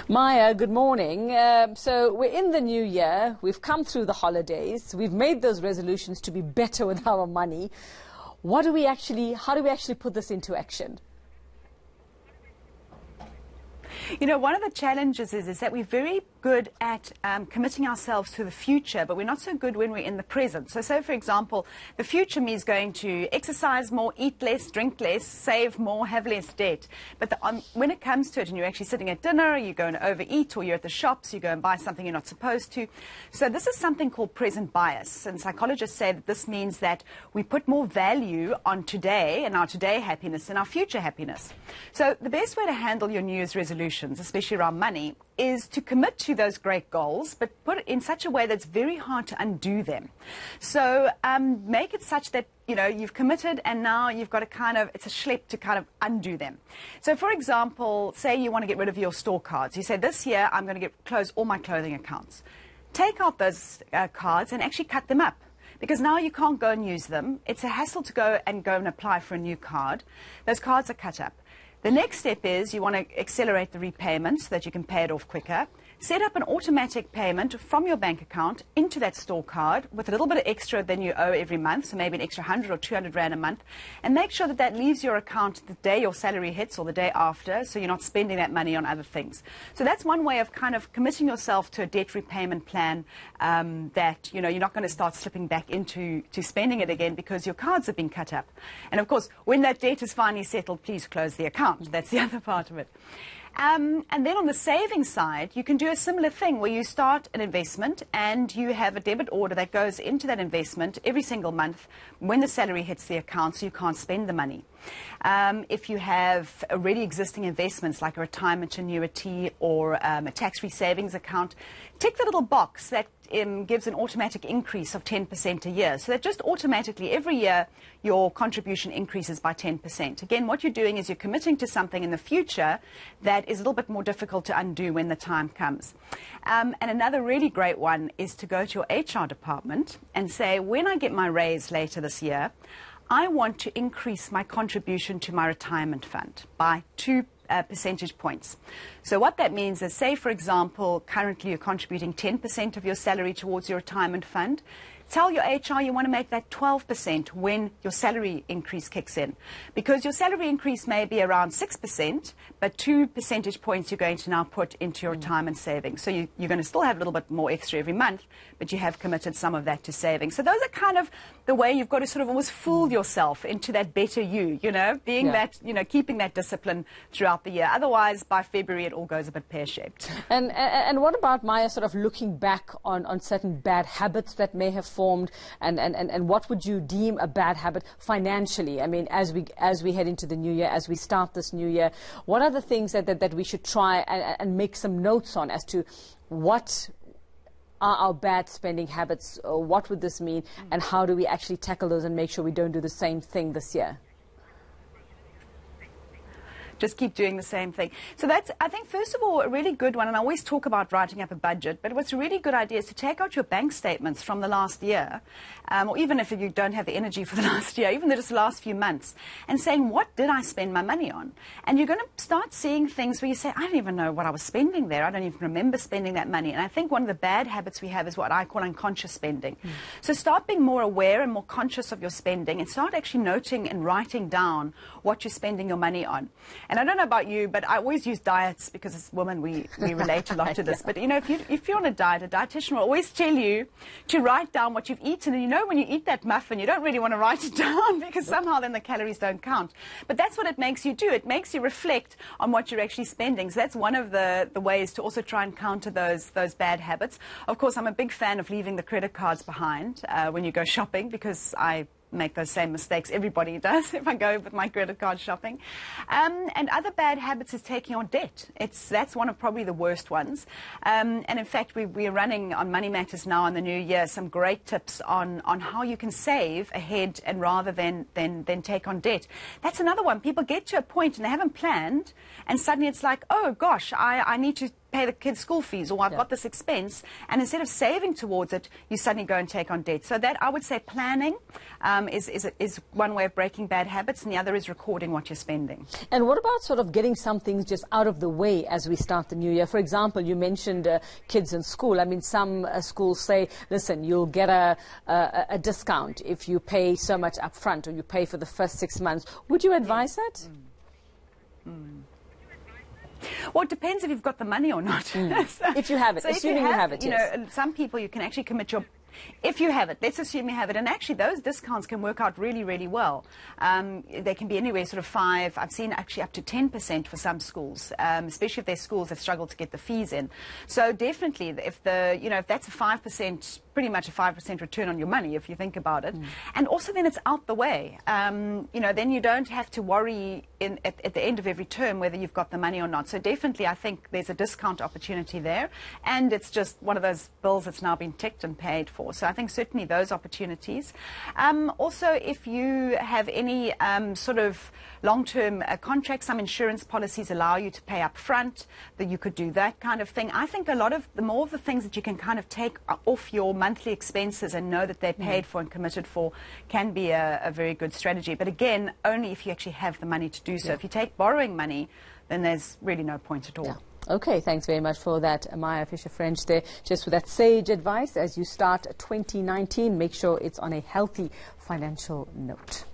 Maya, good morning. So we're in the new year. We've come through the holidays. We've made those resolutions to be better with our money. How do we actually put this into action? You know, one of the challenges is that we're very good at committing ourselves to the future, but we're not so good when we're in the present. So say, for example, the future means going to exercise more, eat less, drink less, save more, have less debt. But when it comes to it, and you're actually sitting at dinner, you're going to overeat, or you're at the shops, you go and buy something you're not supposed to. So this is something called present bias. And psychologists say that this means that we put more value on today and our today happiness than our future happiness. So the best way to handle your New Year's resolutions, especially around money, is to commit to those great goals, but put it in such a way that's very hard to undo them. So make it such that, you know, you've committed and now you've got to it's a schlep to kind of undo them. So for example, say you want to get rid of your store cards. You say, this year I'm going to close all my clothing accounts. Take out those cards and actually cut them up, because now you can't go and use them. It's a hassle to go and apply for a new card. Those cards are cut up. The next step is you want to accelerate the repayment so that you can pay it off quicker. Set up an automatic payment from your bank account into that store card with a little bit of extra than you owe every month, so maybe an extra 100 or 200 Rand a month, and make sure that that leaves your account the day your salary hits or the day after, so you're not spending that money on other things. So that's one way of kind of committing yourself to a debt repayment plan that, you know, you're not going to start slipping back into spending it again because your cards have been cut up. And of course, when that debt is finally settled, please close the account. That's the other part of it. And then on the savings side, you can do a similar thing where you start an investment and you have a debit order that goes into that investment every single month when the salary hits the account, so you can't spend the money. If you have already existing investments like a retirement annuity or a tax-free savings account, tick the little box that gives an automatic increase of 10% a year. So that just automatically every year your contribution increases by 10%. Again, what you're doing is you're committing to something in the future that is a little bit more difficult to undo when the time comes. And another really great one is to go to your HR department and say, when I get my raise later this year, I want to increase my contribution to my retirement fund by 2 percentage points. So what that means is, say, for example, currently you're contributing 10% of your salary towards your retirement fund. Tell your HR you want to make that 12% when your salary increase kicks in. Because your salary increase may be around 6%, but 2 percentage points you're going to now put into your retirement savings. So you're going to still have a little bit more extra every month, but you have committed some of that to savings. So those are kind of the way you've got to sort of almost fool yourself into that better you know, being that, you know, keeping that discipline throughout the year. Otherwise, by February, it all goes a bit pear-shaped. And what about, Maya, sort of looking back on certain bad habits that may have formed, and what would you deem a bad habit financially? I mean, as we head into the new year, as we start this new year, what are the things that we should try and make some notes on as to what are our bad spending habits, or what would this mean, and how do we actually tackle those and make sure we don't do the same thing this year? Just keep doing the same thing. So that's, I think, first of all, a really good one. And I always talk about writing up a budget. But what's a really good idea is to take out your bank statements from the last year, or even if you don't have the energy for the last year, even just the last few months, and saying, what did I spend my money on? And you're going to start seeing things where you say, I don't even know what I was spending there. I don't even remember spending that money. And I think one of the bad habits we have is what I call unconscious spending. So start being more aware and more conscious of your spending, and start actually noting and writing down what you're spending your money on. And I don't know about you, but I always use diets because as women we relate a lot to this. But, you know, if you're on a diet, a dietitian will always tell you to write down what you've eaten. And, you know, when you eat that muffin, you don't really want to write it down because somehow then the calories don't count. But that's what it makes you do. It makes you reflect on what you're actually spending. So that's one of the ways to also try and counter those bad habits. Of course, I'm a big fan of leaving the credit cards behind when you go shopping, because I make those same mistakes. Everybody does if I go with my credit card shopping. And other bad habits is taking on debt. That's one of probably the worst ones. And in fact, we're running on Money Matters now in the new year some great tips on how you can save ahead and rather than take on debt. That's another one. People get to a point and they haven't planned, and suddenly it's like, oh gosh, I need to pay the kids' school fees, or I've got this expense, and instead of saving towards it, you suddenly go and take on debt. So that, I would say, planning is one way of breaking bad habits, and the other is recording what you're spending. And what about sort of getting some things just out of the way as we start the new year? For example, you mentioned kids in school. I mean, some schools say, listen, you'll get a discount if you pay so much up front, or you pay for the first 6 months. Would you advise that? Well, it depends if you've got the money or not. So, if you have it, so assuming you have it, yes. You know, some people you can actually commit your... If you have it, let's assume you have it, and actually those discounts can work out really, really well. They can be anywhere sort of 5, I've seen actually up to 10% for some schools, especially if they're schools that struggle to get the fees in. So definitely, if that's a 5%, pretty much a 5% return on your money, if you think about it, and also then it's out the way. Then you don't have to worry at the end of every term whether you've got the money or not. So definitely, I think there's a discount opportunity there, and it's just one of those bills that's now been ticked and paid for. So I think certainly those opportunities. Also, if you have any sort of long-term contracts, some insurance policies allow you to pay up front, that you could do that kind of thing. I think the more of the things that you can kind of take off your monthly expenses and know that they're paid for and committed for can be a very good strategy. But again, only if you actually have the money to do so. If you take borrowing money, then there's really no point at all. Okay, thanks very much for that, Maya Fisher-French there. Just with that sage advice as you start 2019, make sure it's on a healthy financial note.